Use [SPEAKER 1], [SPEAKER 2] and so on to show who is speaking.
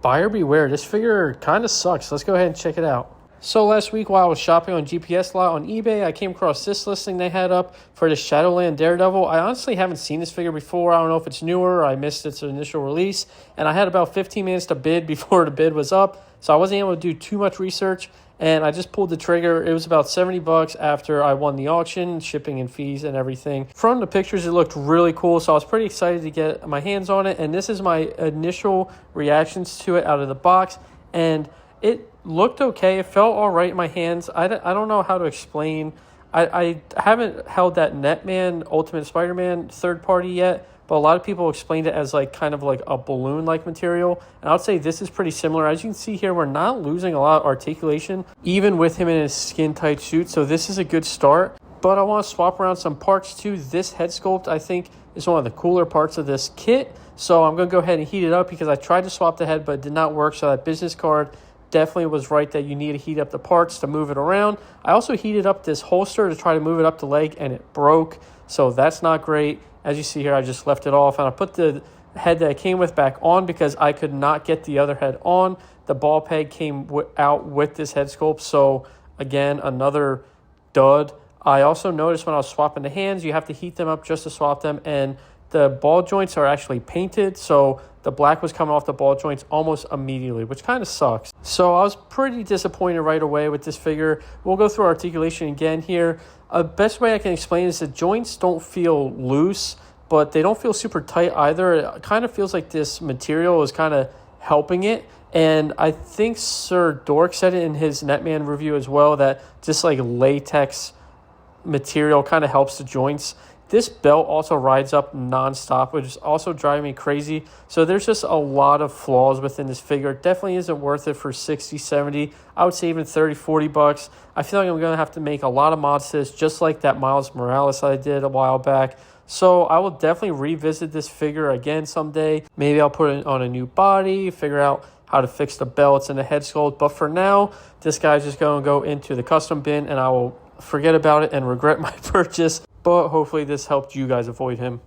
[SPEAKER 1] Buyer beware, this figure kind of sucks. Let's go ahead and check it out. So last week while I was shopping on GPS lot on eBay, I came across this listing they had up for the Shadowland Daredevil. I honestly haven't seen this figure before. I don't know if it's newer or I missed its initial release. And I had about 15 minutes to bid before the bid was up. So I wasn't able to do too much research. And I just pulled the trigger. It was about $70 after I won the auction, shipping and fees and everything. From the pictures, it looked really cool. So I was pretty excited to get my hands on it. And this is my initial reactions to it out of the box. And it looked okay. It felt all right in my hands. I don't know how to explain. I haven't held that Netman Ultimate Spider-Man third party yet, but a lot of people explained it as like kind of like a balloon-like material. And I would say this is pretty similar. As you can see here, we're not losing a lot of articulation, even with him in his skin-tight suit. So this is a good start. But I want to swap around some parts too. This head sculpt, I think, is one of the cooler parts of this kit. So I'm going to go ahead and heat it up because I tried to swap the head, but it did not work. So that business card definitely was right that you need to heat up the parts to move it around. I also heated up this holster to try to move it up the leg, and it broke. So that's not great. As you see here, I just left it off, and I put the head that it came with back on because I could not get the other head on. The ball peg came out with this head sculpt. So again, another dud. I also noticed when I was swapping the hands, you have to heat them up just to swap them, and the ball joints are actually painted, so the black was coming off the ball joints almost immediately, which kind of sucks. So I was pretty disappointed right away with this figure. We'll go through articulation again here. Best way I can explain is the joints don't feel loose, but they don't feel super tight either. It kind of feels like this material is kind of helping it. And I think Sir Dork said it in his Netman review as well, that just like latex material kind of helps the joints. This belt also rides up nonstop, which is also driving me crazy. So there's just a lot of flaws within this figure. It definitely isn't worth it for 60, 70. I would say even 30, 40 bucks. I feel like I'm going to have to make a lot of mods to this, just like that Miles Morales I did a while back. So I will definitely revisit this figure again someday. Maybe I'll put it on a new body, figure out how to fix the belts and the head sculpt. But for now, this guy's just going to go into the custom bin, and I will forget about it and regret my purchase. But hopefully this helped you guys avoid him.